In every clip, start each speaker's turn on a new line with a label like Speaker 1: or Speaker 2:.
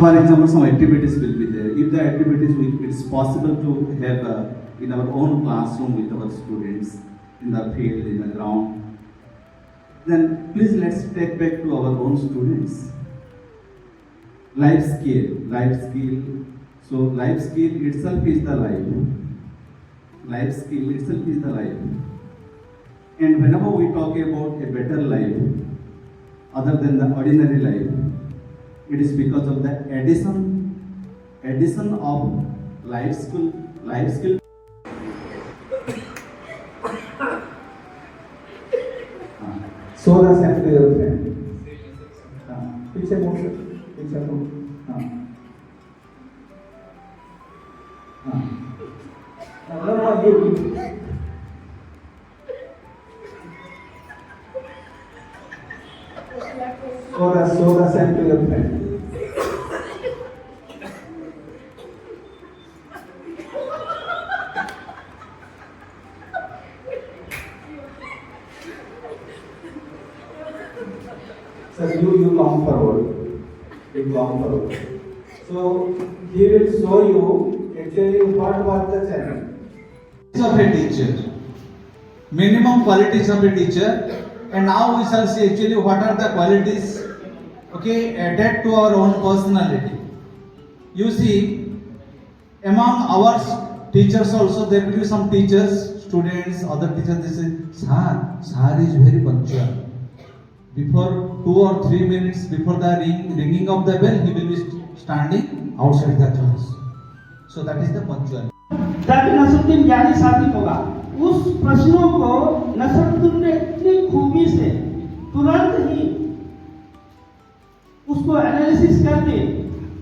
Speaker 1: For example, some activities will be there. If the activities it is possible to have in our own classroom with our students, in the field, in the ground, then please let's take back to our own students. Life skill. So life skill itself is the life. Life skill itself is the life. And whenever we talk about a better life, other than the ordinary life, it is because of the addition of life skill.
Speaker 2: So the same to your friend. पीछे मोड़ पीछे को So the same to your friend. So you come forward. You come forward. So he will show you actually what was the challenge
Speaker 3: of a teacher, minimum qualities of a teacher, and now we shall see actually what are the qualities, added to our own personality. You see, among our teachers also there will be some teachers, students, other teachers. They say, "Sir is very punctual. Before 2 or 3 minutes before the ringing of the bell, he will be standing outside the class." So that is the punctuality.
Speaker 4: ताकि नसरुद्दीन ज्ञानी साबित होगा। उस प्रश्नों को नसरुद्दीन ने इतनी खूबी से तुरंत ही उसको एनालिसिस करके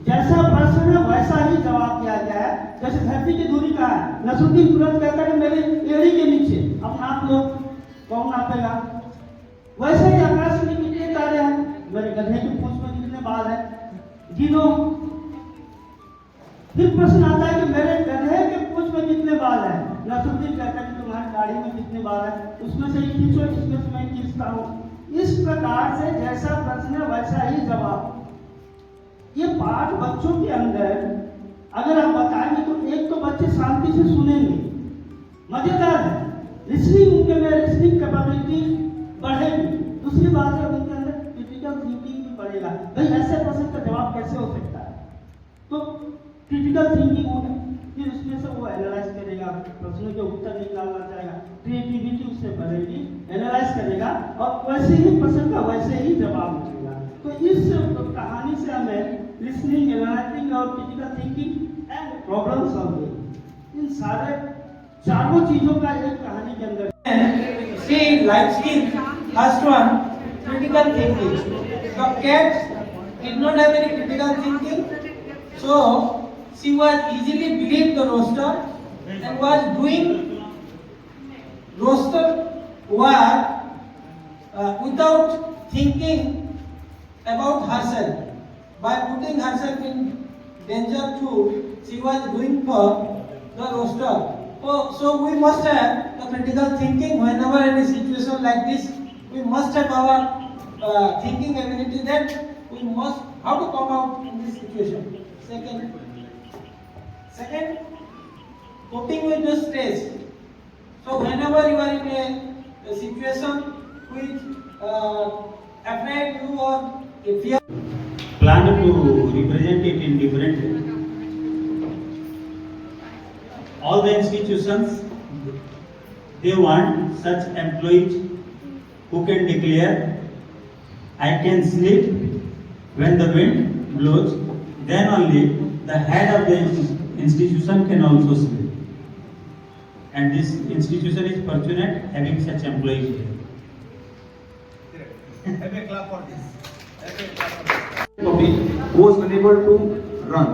Speaker 4: जैसा प्रश्न है वैसा ही जवाब दिया गया है। जैसे धरती की दूरी का है, नसरुद्दीन तुरंत कहता है कि मेरे एड़ी के नीचे, अब नाप लो, कौन नापेगा? वैसे ही आकाश में कितने तारे हैं, मेरे गधे की पूंछ में कितने बाल हैं, गिनो। फिर प्रश्न आता है कि मेरे गधे के पूंछ में कितने बाल हैं। नसरुद्दीन कहता है कि तुम्हारी दाढ़ी में कितने बाल हैं, उसमें से खींचो, इसमें से मैं खींचता हूँ। इस प्रकार से जैसा प्रश्न है वैसा ही जवाब। ये पाठ बच्चों के अंदर अगर आप बताएंगे तो एक तो बच्चे शांति से सुनेंगे, मजेदार है, लिसनिंग उनके में लिसनिंग कैपेबिलिटी बढ़ेगी। दूसरी बात है उनके अंदर क्रिटिकल थिंकिंग भी बढ़ेगा। भाई ऐसे प्रश्न का जवाब कैसे हो सकता है, तो क्रिटिकल थिंकिंग होगा, फिर उसमें से वो एनालाइज करेगा, प्रश्नों के उत्तर निकालना चाहेगा, क्रिएटिविटी उससे बढ़ेगी, एनालाइज करेगा और वैसे ही प्रश्न का वैसे ही जवाब मिलेगा। तो इस कहानी से हमें लिसनिंग, एनालाइजिंग और critical thinking and problem solving, इन सारे चारों चीजों का एक कहानी के अंदर
Speaker 5: See, life skill first one, critical thinking. The cat did not have any critical thinking, so she was easily believed the roaster and was doing roaster work without thinking about herself. By putting herself in danger too, she was doing for the roaster. So we must have the critical thinking whenever any situation like this. We must have our thinking ability that we must how to come out in this situation. Second, coping with the stress. So whenever you are in a situation which affect you or a fear,
Speaker 6: plan to represent it in different way. All the institutions, they want such employees who can declare, "I can sleep when the wind blows." Then only the head of the institution can also sleep. And this institution is fortunate having such employees here.
Speaker 3: Have a clap for this.
Speaker 2: was unable to run,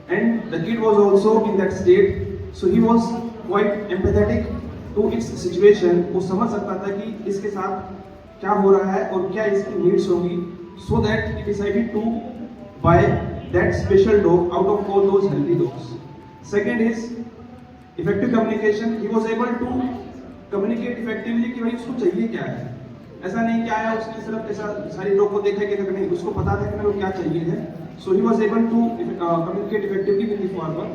Speaker 2: and the kid was also in that state, so he was quite empathetic to its situation. वो समझ सकता था कि इसके साथ क्या हो रहा है और क्या इसकी नीड्स होगी, so that he decided to buy that special dog out of all those healthy dogs. Second is effective communication. He was able to communicate effectively कि भाई उसको चाहिए क्या है. ऐसा नहीं कि आया उसने सिर्फ ऐसा सारी लोग को देखा कि नहीं, उसको पता था कि मेरे को क्या चाहिए है, So he was able to communicate effectively with the farmer.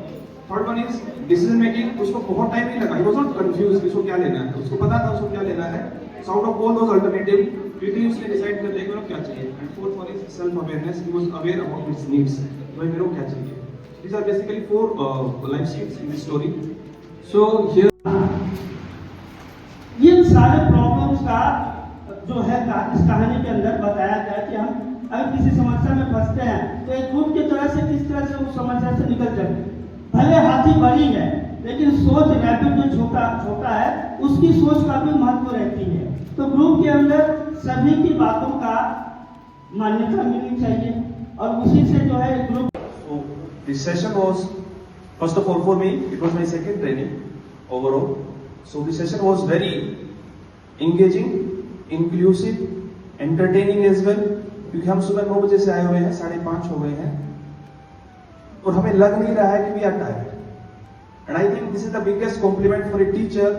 Speaker 2: Third one is decision making. उसको बहुत टाइम नहीं लगा. He was not confused कि उसको क्या लेना है. उसको पता था उसको क्या लेना है. So out of all those alternatives, quickly उसने decide कर लिया कि मेरे को क्या चाहिए. And fourth one is self awareness. He was aware about his needs. भाई मेरे को क्या चाहिए. These are basically four life skills in this story. So here.
Speaker 4: ये सारे प्रॉब्लम्स का जो है इस कहानी के अंदर बताया गया कि हम अगर किसी समस्या में फंसते हैं तो एक ग्रुप की तरह से किस तरह से उस समस्या से निकल जाए. भले हाथी बड़ी है लेकिन सोच रैबिट जो छोटा है उसकी सोच का भी महत्व रहती है. तो ग्रुप के अंदर सभी की बातों का मान्यता मिलनी चाहिए और उसी से जो है group.
Speaker 2: So this session was, first of all, for me it was my second training overall. So this session was very engaging, inclusive, entertaining as well. क्योंकि हम सुबह 9 बजे से आए हुए हैं, 5:30 हो गए हैं और हमें लग नहीं रहा है कि we are tired. And I think this is the biggest compliment for a teacher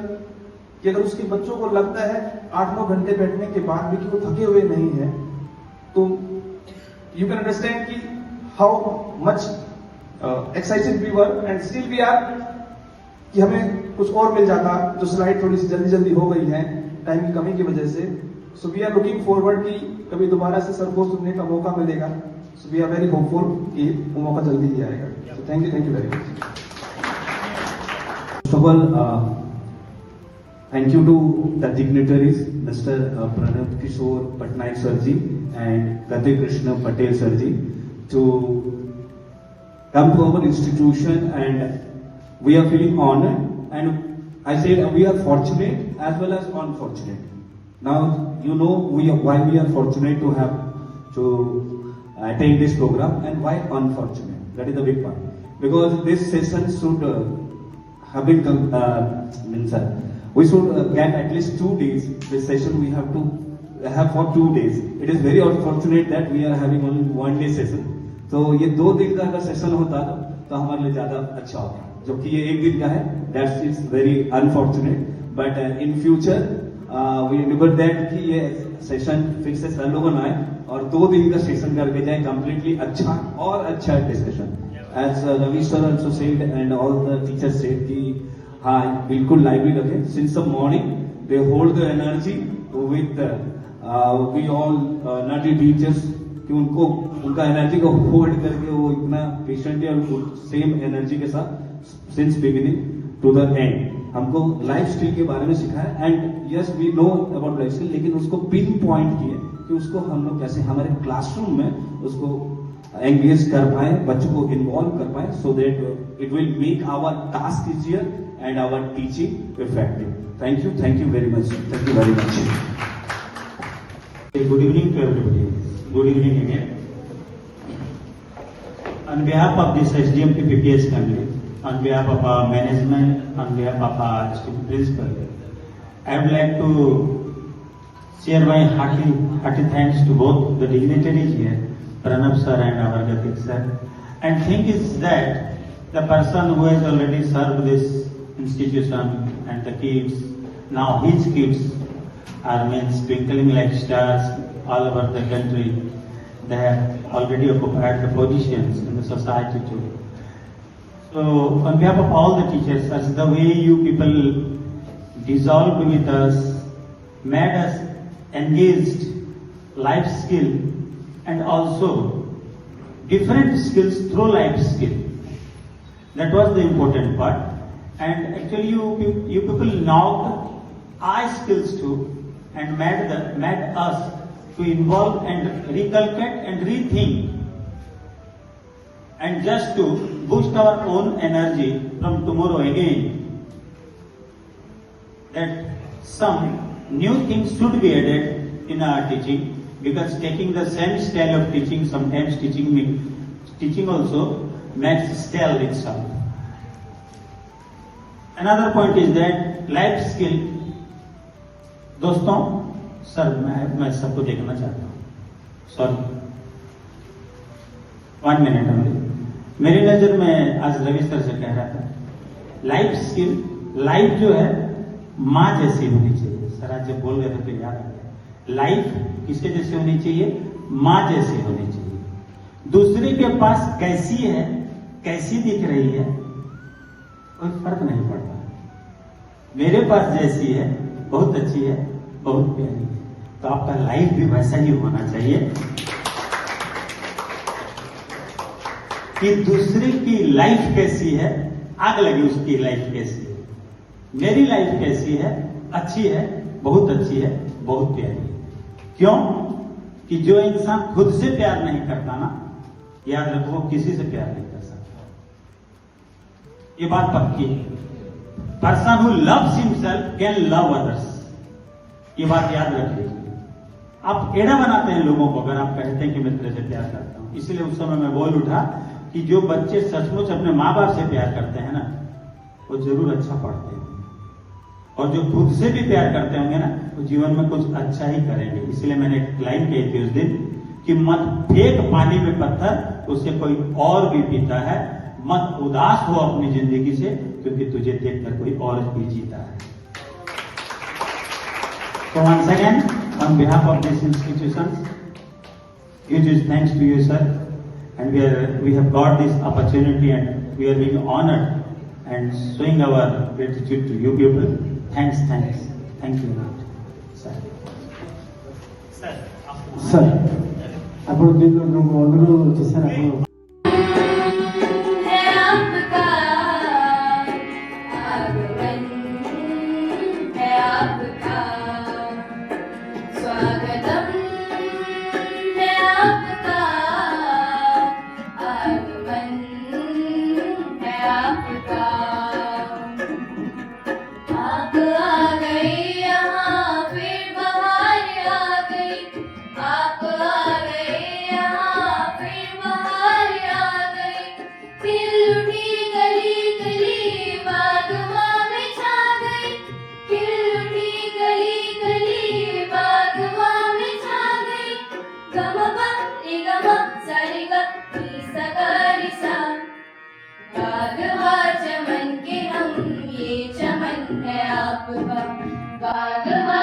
Speaker 2: कि अगर उसके बच्चों को लगता है 8-9 घंटे बैठने के बाद भी कि वो थके हुए नहीं है, तो यू कैन अंडरस्टैंड कि how much excited we were and still we are, कि हमें कुछ और मिल जाता. जो स्लाइड थोड़ी सी जल्दी हो गई है टाइम की कमी की वजह से. So we are looking forward कि कभी दोबारा से सर को सुनने का मौका मिलेगा. So we are very hopeful कि वो मौका जल्दी ही आएगा. So thank you very much.
Speaker 1: First of all, thank you to the dignitaries, Mr. Pranav Kishore Patnaik Sarji and Gati Krishna Patel Sarji, to come to our institution, and we are feeling honored. And I said we are fortunate as well as unfortunate. Now you know why we are fortunate to have to attend this program and why unfortunate. That is the big part, because this session should have been we should get at least 2 days. This session we have to have for 2 days. It is very unfortunate that we are having only 1 day session. तो ये 2 दिन का अगर session होता तो हमारे लिए ज्यादा अच्छा होता, जबकि ये 1 दिन का है. That's is very unfortunate. But in future we remember that कि ये सेशन फिर से सर लोगों आए और 2 दिन का सेशन करके जाए कंप्लीटली अच्छा और अच्छा discussion. As Ravi sir also said and all the teachers said कि हाँ बिल्कुल लाइवली रखें. Since the morning they hold the energy with we all naughty teachers, कि उनको उनका एनर्जी को होल्ड करके वो इतना पेशेंटली और सेम एनर्जी के साथ since beginning to the end हमको लाइफ स्किल के बारे में सिखाया. And yes we know about life skill, लेकिन उसको पिन पॉइंट किए कि उसको हम लोग कैसे हमारे क्लासरूम में उसको एंगेज कर पाए, बच्चों को इन्वॉल्व कर पाए, so that it will make our task easier and our teaching effective. Thank you very much. Thank you very much.
Speaker 6: Good evening to everybody. Good evening again. On behalf of this SDMP PPS family, on behalf of our management, on behalf of our student principal, I would like to share my hearty thanks to both the dignitaries here, Pranav sir and our Gatik sir. And thing is that the person who has already served this institution and the kids, now his kids are means twinkling like stars all over the country. They have already occupied the positions in the society too. So on behalf of all the teachers, as the way you people dissolved with us, made us engaged, life skill, and also different skills through life skill. That was the important part. And actually you people knocked our skills too, and made us to involve and recalculate and rethink, and just to boost our own energy from tomorrow again, that some new things should be added in our teaching, because taking the same style of teaching, sometimes teaching also makes style itself. Another point is that life skill. दोस्तों sir मैं सबको देखना चाहता हूँ. Sorry 1 minute only. मेरी नजर में आज रवि सर से कह रहा था, लाइफ स्किल, लाइफ जो है माँ जैसी होनी चाहिए. सर आज जब बोल रहे थे तो याद आ गया. लाइफ किसके जैसे होनी चाहिए? माँ जैसी होनी चाहिए. दूसरे के पास कैसी है, कैसी दिख रही है, कोई फर्क नहीं पड़ता। मेरे पास जैसी है, बहुत अच्छी है, बहुत प्यारी है, तो आपका लाइफ भी वैसा ही होना चाहिए कि दूसरे की लाइफ कैसी है, आग लगे उसकी लाइफ कैसी है, मेरी लाइफ कैसी है, अच्छी है, बहुत अच्छी है, बहुत प्यारी है। क्यों? कि जो इंसान खुद से प्यार नहीं करता ना, याद रखो, वो किसी से प्यार नहीं कर सकता। ये बात पक्की है। Person who loves himself can love others, ये बात याद रख लीजिए। आप एड़ा बनाते हैं लोगों को अगर आप कहते हैं कि मैं तेरे से प्यार करता हूं। इसलिए उस समय मैं बोल उठा कि जो बच्चे सचमुच अपने माँ बाप से प्यार करते हैं ना, वो जरूर अच्छा पढ़ते हैं, और जो खुद से भी प्यार करते होंगे ना, वो जीवन में कुछ अच्छा ही करेंगे। इसलिए मैंने एक लाइन कही थी उस दिन कि मत फेंक पानी में पत्थर, उसे कोई और भी पीता है। मत उदास हो अपनी जिंदगी से, क्योंकि तुझे देखकर कोई और भी जीता है। So once again, on behalf of these institutions, huge thanks to you, sir. And we have got this opportunity, and we are being honored and showing our gratitude to you people. Thanks. Thank you, sir.
Speaker 7: Sir అప్పుడు మీరు నువ్వు అందరూ చేశారు అప్పుడు
Speaker 8: है आपका आगमन, है आपका स्वागतम, है आपका आगमन, है आपका। आप आ गए यहाँ, फिर बहार आ गई। आप आ गए यहाँ, फिर बहार आ गई। खिल उठी गली गली, बागवां में छा गई। खिल उठी गली गली, बागवां में छा गई। गम प रे गम सा रे ग नी सा ग रे सा। बागवा चमन के हम, ये चमन है आपका। बागवा